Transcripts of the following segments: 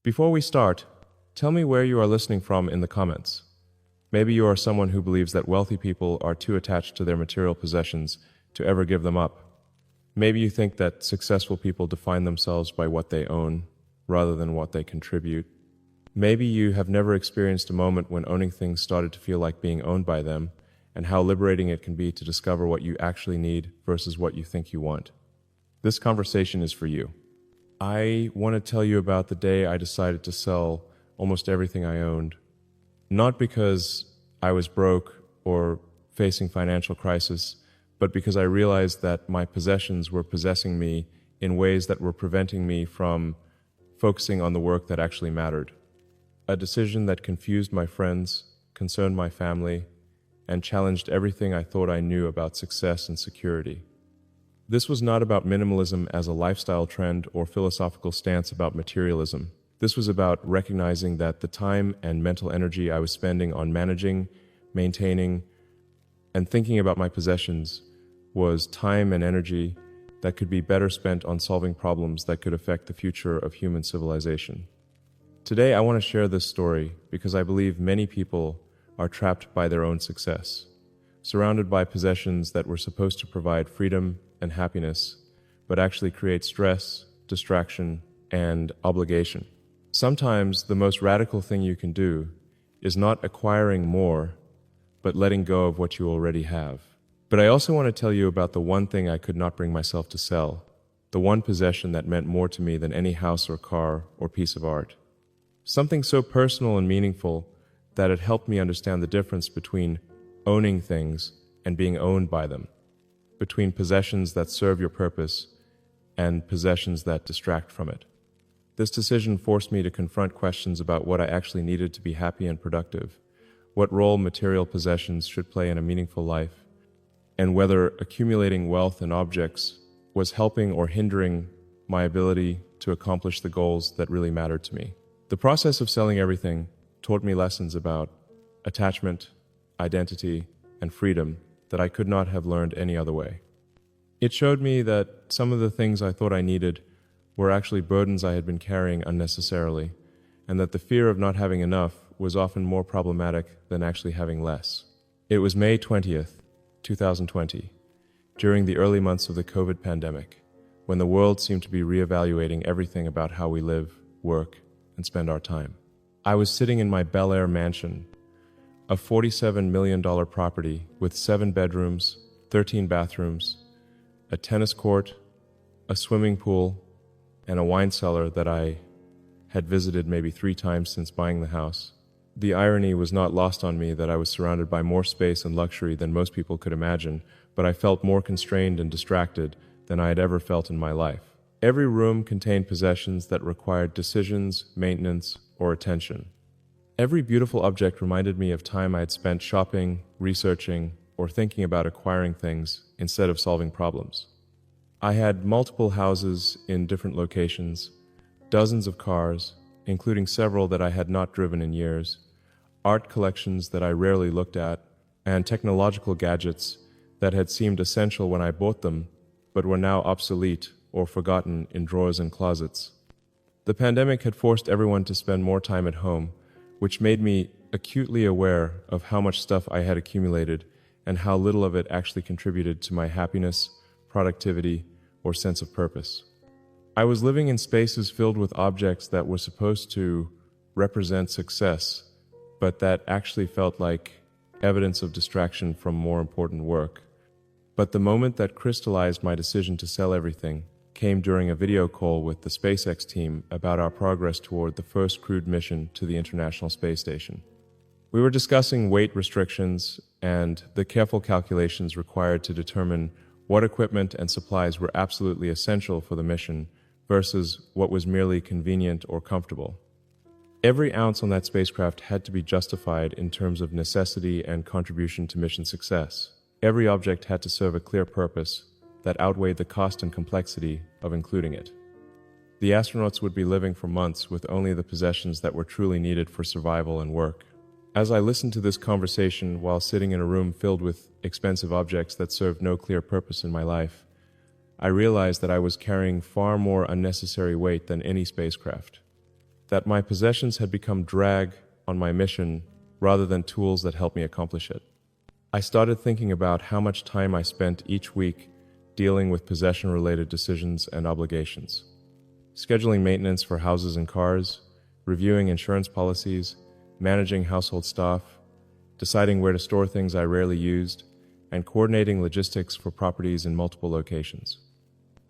Before we start, tell me where you are listening from in the comments. Maybe you are someone who believes that wealthy people are too attached to their material possessions to ever give them up. Maybe you think that successful people define themselves by what they own, rather than what they contribute. Maybe you have never experienced a moment when owning things started to feel like being owned by them, and how liberating it can be to discover what you actually need versus what you think you want. This conversation is for you. I want to tell you about the day I decided to sell almost everything I owned. Not because I was broke or facing financial crisis, but because I realized that my possessions were possessing me in ways that were preventing me from focusing on the work that actually mattered. A decision that confused my friends, concerned my family, and challenged everything I thought I knew about success and security. This was not about minimalism as a lifestyle trend or philosophical stance about materialism. This was about recognizing that the time and mental energy I was spending on managing, maintaining, and thinking about my possessions was time and energy that could be better spent on solving problems that could affect the future of human civilization. Today, I want to share this story because I believe many people are trapped by their own success, surrounded by possessions that were supposed to provide freedom and happiness, but actually create stress, distraction, and obligation. Sometimes the most radical thing you can do is not acquiring more, but letting go of what you already have. But I also want to tell you about the one thing I could not bring myself to sell, the one possession that meant more to me than any house or car or piece of art. Something so personal and meaningful that it helped me understand the difference between owning things and being owned by them, between possessions that serve your purpose and possessions that distract from it. This decision forced me to confront questions about what I actually needed to be happy and productive, what role material possessions should play in a meaningful life, and whether accumulating wealth and objects was helping or hindering my ability to accomplish the goals that really mattered to me. The process of selling everything taught me lessons about attachment, identity, and freedom that I could not have learned any other way. It showed me that some of the things I thought I needed were actually burdens I had been carrying unnecessarily, and that the fear of not having enough was often more problematic than actually having less. It was May 20th, 2020, during the early months of the COVID pandemic, when the world seemed to be reevaluating everything about how we live, work, and spend our time. I was sitting in my Bel Air mansion, a $47 million property with 7 bedrooms, 13 bathrooms, a tennis court, a swimming pool, and a wine cellar that I had visited maybe 3 times since buying the house. The irony was not lost on me that I was surrounded by more space and luxury than most people could imagine, but I felt more constrained and distracted than I had ever felt in my life. Every room contained possessions that required decisions, maintenance, or attention. Every beautiful object reminded me of time I had spent shopping, researching, or thinking about acquiring things instead of solving problems. I had multiple houses in different locations, dozens of cars, including several that I had not driven in years, art collections that I rarely looked at, and technological gadgets that had seemed essential when I bought them, but were now obsolete or forgotten in drawers and closets. The pandemic had forced everyone to spend more time at home, which made me acutely aware of how much stuff I had accumulated and how little of it actually contributed to my happiness, productivity, or sense of purpose. I was living in spaces filled with objects that were supposed to represent success, but that actually felt like evidence of distraction from more important work. But the moment that crystallized my decision to sell everything came during a video call with the SpaceX team about our progress toward the first crewed mission to the International Space Station. We were discussing weight restrictions and the careful calculations required to determine what equipment and supplies were absolutely essential for the mission versus what was merely convenient or comfortable. Every ounce on that spacecraft had to be justified in terms of necessity and contribution to mission success. Every object had to serve a clear purpose that outweighed the cost and complexity of including it. The astronauts would be living for months with only the possessions that were truly needed for survival and work. As I listened to this conversation while sitting in a room filled with expensive objects that served no clear purpose in my life, I realized that I was carrying far more unnecessary weight than any spacecraft. that my possessions had become drag on my mission rather than tools that helped me accomplish it. I started thinking about how much time I spent each week dealing with possession-related decisions and obligations. Scheduling maintenance for houses and cars, reviewing insurance policies, managing household staff, deciding where to store things I rarely used, and coordinating logistics for properties in multiple locations.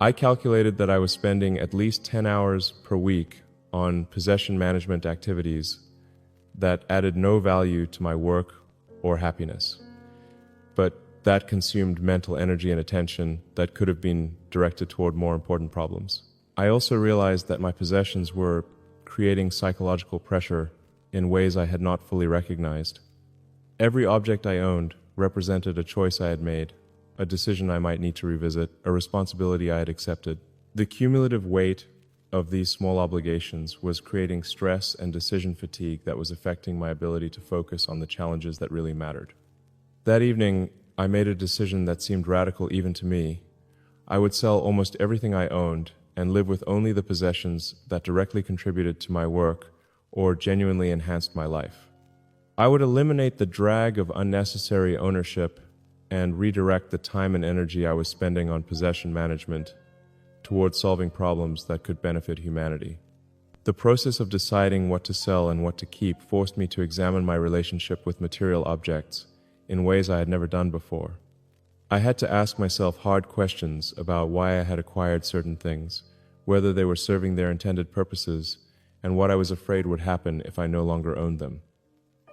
I calculated that I was spending at least 10 hours per week on possession management activities that added no value to my work or happiness, but that consumed mental energy and attention that could have been directed toward more important problems. I also realized that my possessions were creating psychological pressure in ways I had not fully recognized. Every object I owned represented a choice I had made, a decision I might need to revisit, a responsibility I had accepted. The cumulative weight of these small obligations was creating stress and decision fatigue that was affecting my ability to focus on the challenges that really mattered. That evening, I made a decision that seemed radical even to me. I would sell almost everything I owned and live with only the possessions that directly contributed to my work or genuinely enhanced my life. I would eliminate the drag of unnecessary ownership and redirect the time and energy I was spending on possession management towards solving problems that could benefit humanity. The process of deciding what to sell and what to keep forced me to examine my relationship with material objects in ways I had never done before. I had to ask myself hard questions about why I had acquired certain things, whether they were serving their intended purposes, and what I was afraid would happen if I no longer owned them.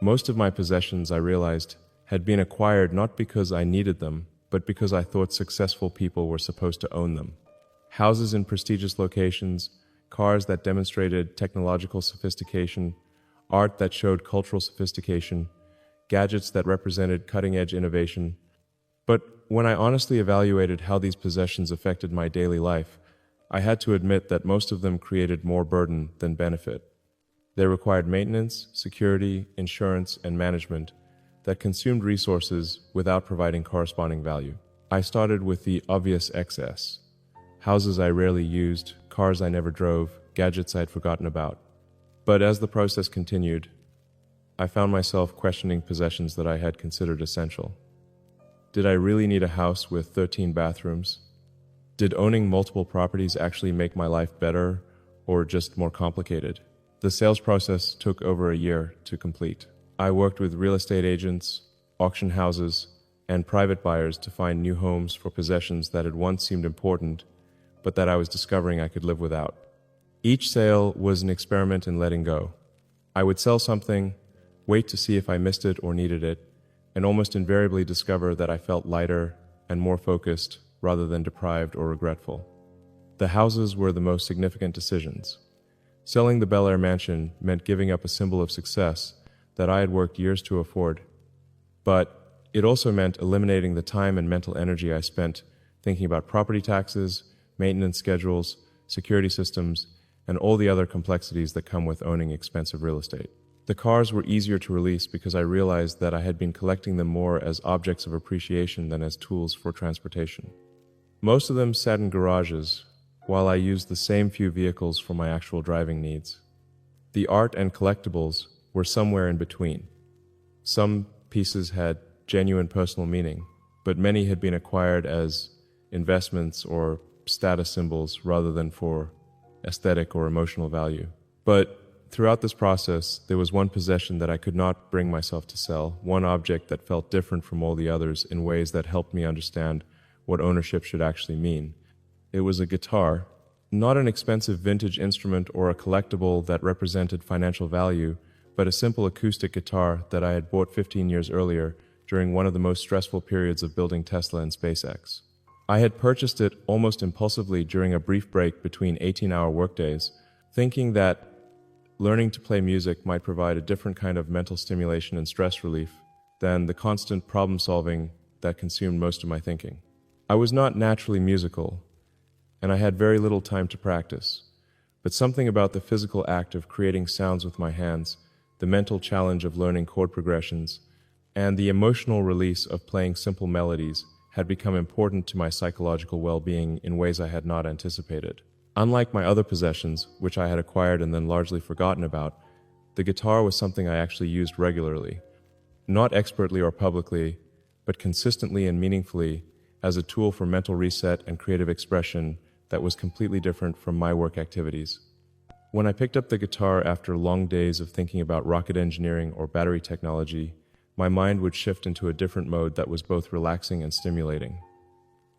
Most of my possessions, I realized, had been acquired not because I needed them, but because I thought successful people were supposed to own them. Houses in prestigious locations, cars that demonstrated technological sophistication, art that showed cultural sophistication, gadgets that represented cutting-edge innovation. But when I honestly evaluated how these possessions affected my daily life, I had to admit that most of them created more burden than benefit. They required maintenance, security, insurance, and management that consumed resources without providing corresponding value. I started with the obvious excess: houses I rarely used, cars I never drove, gadgets I'd forgotten about. But as the process continued, I found myself questioning possessions that I had considered essential. Did I really need a house with 13 bathrooms? Did owning multiple properties actually make my life better or just more complicated? The sales process took over a year to complete. I worked with real estate agents, auction houses, and private buyers to find new homes for possessions that had once seemed important, but that I was discovering I could live without. Each sale was an experiment in letting go. I would sell something, wait to see if I missed it or needed it, and almost invariably discover that I felt lighter and more focused rather than deprived or regretful. The houses were the most significant decisions. Selling the Bel Air mansion meant giving up a symbol of success that I had worked years to afford, but it also meant eliminating the time and mental energy I spent thinking about property taxes, maintenance schedules, security systems, and all the other complexities that come with owning expensive real estate. The cars were easier to release because I realized that I had been collecting them more as objects of appreciation than as tools for transportation. Most of them sat in garages, while I used the same few vehicles for my actual driving needs. The art and collectibles were somewhere in between. Some pieces had genuine personal meaning, but many had been acquired as investments or status symbols rather than for aesthetic or emotional value. But throughout this process, there was one possession that I could not bring myself to sell, one object that felt different from all the others in ways that helped me understand what ownership should actually mean. It was a guitar, not an expensive vintage instrument or a collectible that represented financial value, but a simple acoustic guitar that I had bought 15 years earlier during one of the most stressful periods of building Tesla and SpaceX. I had purchased it almost impulsively during a brief break between 18-hour workdays, thinking that learning to play music might provide a different kind of mental stimulation and stress relief than the constant problem-solving that consumed most of my thinking. I was not naturally musical, and I had very little time to practice, but something about the physical act of creating sounds with my hands, the mental challenge of learning chord progressions, and the emotional release of playing simple melodies had become important to my psychological well-being in ways I had not anticipated. Unlike my other possessions, which I had acquired and then largely forgotten about, the guitar was something I actually used regularly, not expertly or publicly, but consistently and meaningfully as a tool for mental reset and creative expression that was completely different from my work activities. When I picked up the guitar after long days of thinking about rocket engineering or battery technology, my mind would shift into a different mode that was both relaxing and stimulating.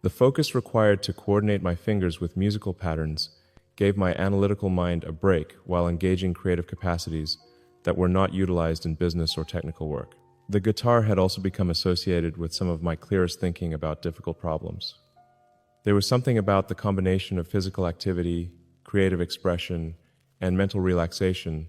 The focus required to coordinate my fingers with musical patterns gave my analytical mind a break while engaging creative capacities that were not utilized in business or technical work. The guitar had also become associated with some of my clearest thinking about difficult problems. There was something about the combination of physical activity, creative expression, and mental relaxation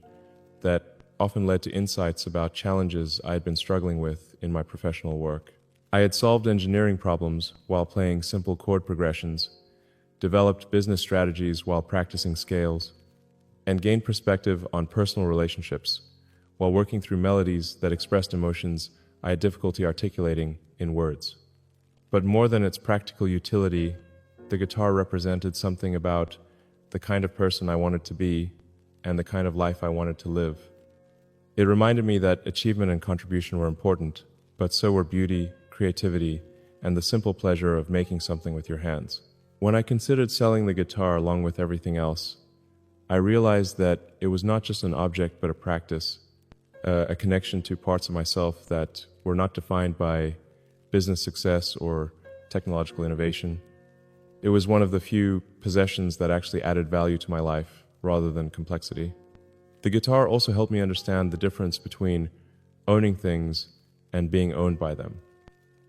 that often led to insights about challenges I had been struggling with in my professional work. I had solved engineering problems while playing simple chord progressions, developed business strategies while practicing scales, and gained perspective on personal relationships while working through melodies that expressed emotions I had difficulty articulating in words. But more than its practical utility, the guitar represented something about the kind of person I wanted to be and the kind of life I wanted to live. It reminded me that achievement and contribution were important, but so were beauty, creativity, and the simple pleasure of making something with your hands. When I considered selling the guitar along with everything else, I realized that it was not just an object but a practice, a connection to parts of myself that were not defined by business success or technological innovation. It was one of the few possessions that actually added value to my life rather than complexity. The guitar also helped me understand the difference between owning things and being owned by them.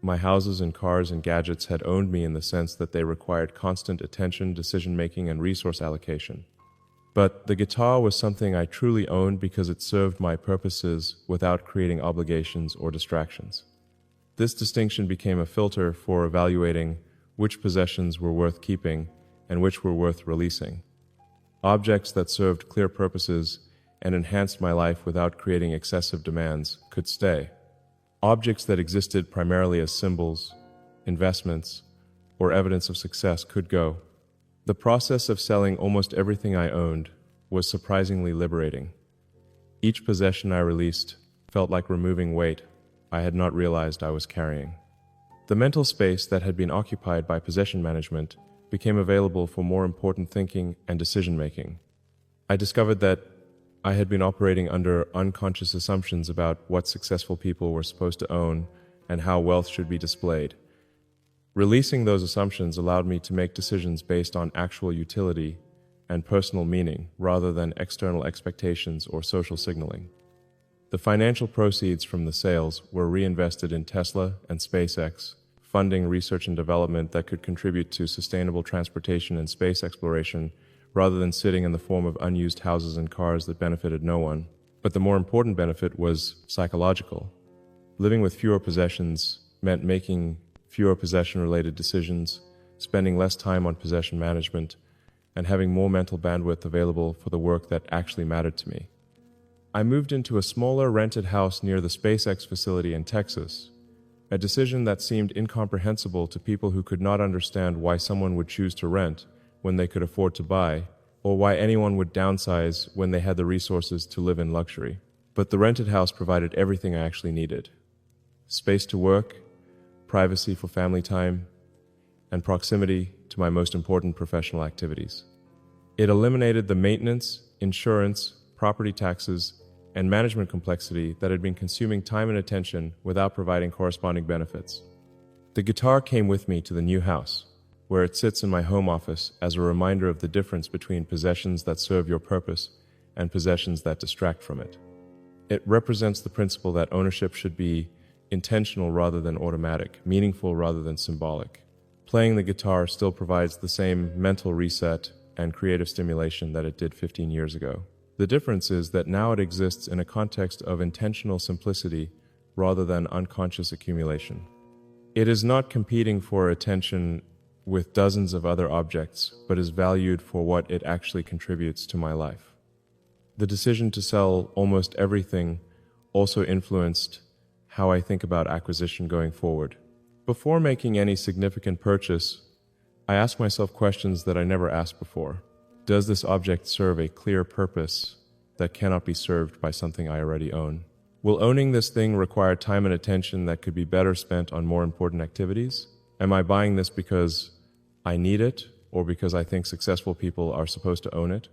My houses and cars and gadgets had owned me in the sense that they required constant attention, decision-making, and resource allocation. But the guitar was something I truly owned because it served my purposes without creating obligations or distractions. This distinction became a filter for evaluating which possessions were worth keeping and which were worth releasing. Objects that served clear purposes and enhanced my life without creating excessive demands could stay. Objects that existed primarily as symbols, investments, or evidence of success could go. The process of selling almost everything I owned was surprisingly liberating. Each possession I released felt like removing weight I had not realized I was carrying. The mental space that had been occupied by possession management became available for more important thinking and decision-making. I discovered that I had been operating under unconscious assumptions about what successful people were supposed to own and how wealth should be displayed. Releasing those assumptions allowed me to make decisions based on actual utility and personal meaning rather than external expectations or social signaling. The financial proceeds from the sales were reinvested in Tesla and SpaceX, funding research and development that could contribute to sustainable transportation and space exploration rather than sitting in the form of unused houses and cars that benefited no one. But the more important benefit was psychological. Living with fewer possessions meant making fewer possession-related decisions, spending less time on possession management, and having more mental bandwidth available for the work that actually mattered to me. I moved into a smaller rented house near the SpaceX facility in Texas, a decision that seemed incomprehensible to people who could not understand why someone would choose to rent when they could afford to buy, or why anyone would downsize when they had the resources to live in luxury. But the rented house provided everything I actually needed: space to work, privacy for family time, and proximity to my most important professional activities. It eliminated the maintenance, insurance, property taxes, and management complexity that had been consuming time and attention without providing corresponding benefits. The guitar came with me to the new house, where it sits in my home office as a reminder of the difference between possessions that serve your purpose and possessions that distract from it. It represents the principle that ownership should be intentional rather than automatic, meaningful rather than symbolic. Playing the guitar still provides the same mental reset and creative stimulation that it did 15 years ago. The difference is that now it exists in a context of intentional simplicity rather than unconscious accumulation. It is not competing for attention with dozens of other objects, but is valued for what it actually contributes to my life. The decision to sell almost everything also influenced how I think about acquisition going forward. Before making any significant purchase, I ask myself questions that I never asked before. Does this object serve a clear purpose that cannot be served by something I already own? Will owning this thing require time and attention that could be better spent on more important activities? Am I buying this because I need it or because I think successful people are supposed to own it?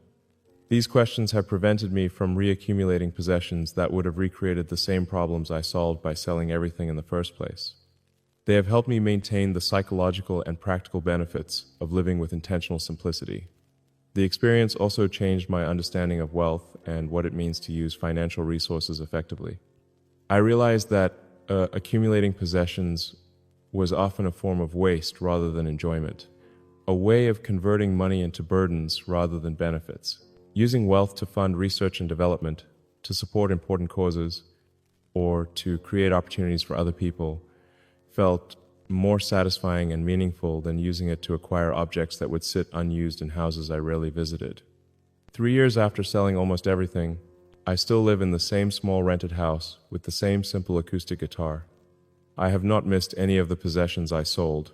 These questions have prevented me from reaccumulating possessions that would have recreated the same problems I solved by selling everything in the first place. They have helped me maintain the psychological and practical benefits of living with intentional simplicity. The experience also changed my understanding of wealth and what it means to use financial resources effectively. I realized that accumulating possessions was often a form of waste rather than enjoyment, a way of converting money into burdens rather than benefits, using wealth to fund research and development, to support important causes, or to create opportunities for other people felt more satisfying and meaningful than using it to acquire objects that would sit unused in houses I rarely visited. 3 years after selling almost everything, I still live in the same small rented house with the same simple acoustic guitar. I have not missed any of the possessions I sold,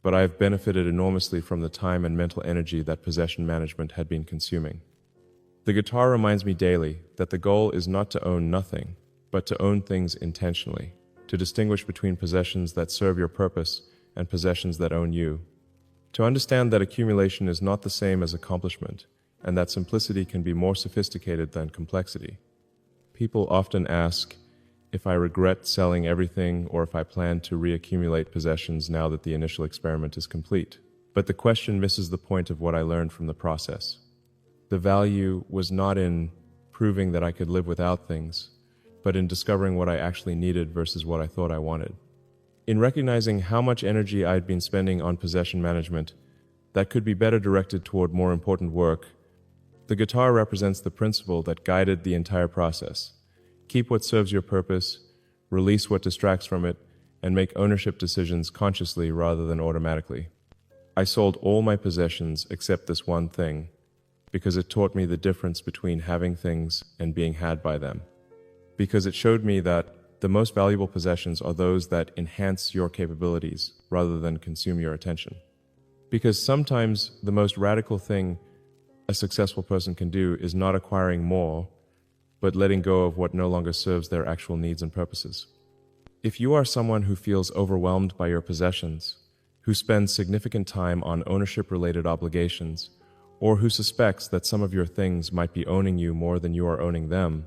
but I have benefited enormously from the time and mental energy that possession management had been consuming. The guitar reminds me daily that the goal is not to own nothing, but to own things intentionally, to distinguish between possessions that serve your purpose and possessions that own you. To understand that accumulation is not the same as accomplishment, and that simplicity can be more sophisticated than complexity. People often ask if I regret selling everything or if I plan to reaccumulate possessions now that the initial experiment is complete. But the question misses the point of what I learned from the process. The value was not in proving that I could live without things, but in discovering what I actually needed versus what I thought I wanted. In recognizing how much energy I had been spending on possession management that could be better directed toward more important work, the guitar represents the principle that guided the entire process. Keep what serves your purpose, release what distracts from it, and make ownership decisions consciously rather than automatically. I sold all my possessions except this one thing, because it taught me the difference between having things and being had by them. Because it showed me that the most valuable possessions are those that enhance your capabilities rather than consume your attention. Because sometimes the most radical thing a successful person can do is not acquiring more, but letting go of what no longer serves their actual needs and purposes. If you are someone who feels overwhelmed by your possessions, who spends significant time on ownership-related obligations, or who suspects that some of your things might be owning you more than you are owning them,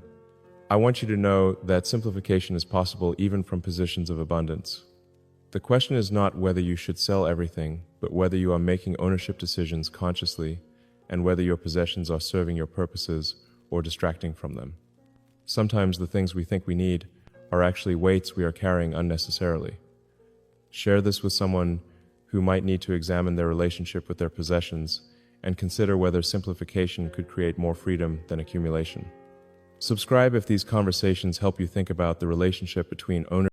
I want you to know that simplification is possible even from positions of abundance. The question is not whether you should sell everything, but whether you are making ownership decisions consciously and whether your possessions are serving your purposes or distracting from them. Sometimes the things we think we need are actually weights we are carrying unnecessarily. Share this with someone who might need to examine their relationship with their possessions and consider whether simplification could create more freedom than accumulation. Subscribe if these conversations help you think about the relationship between ownership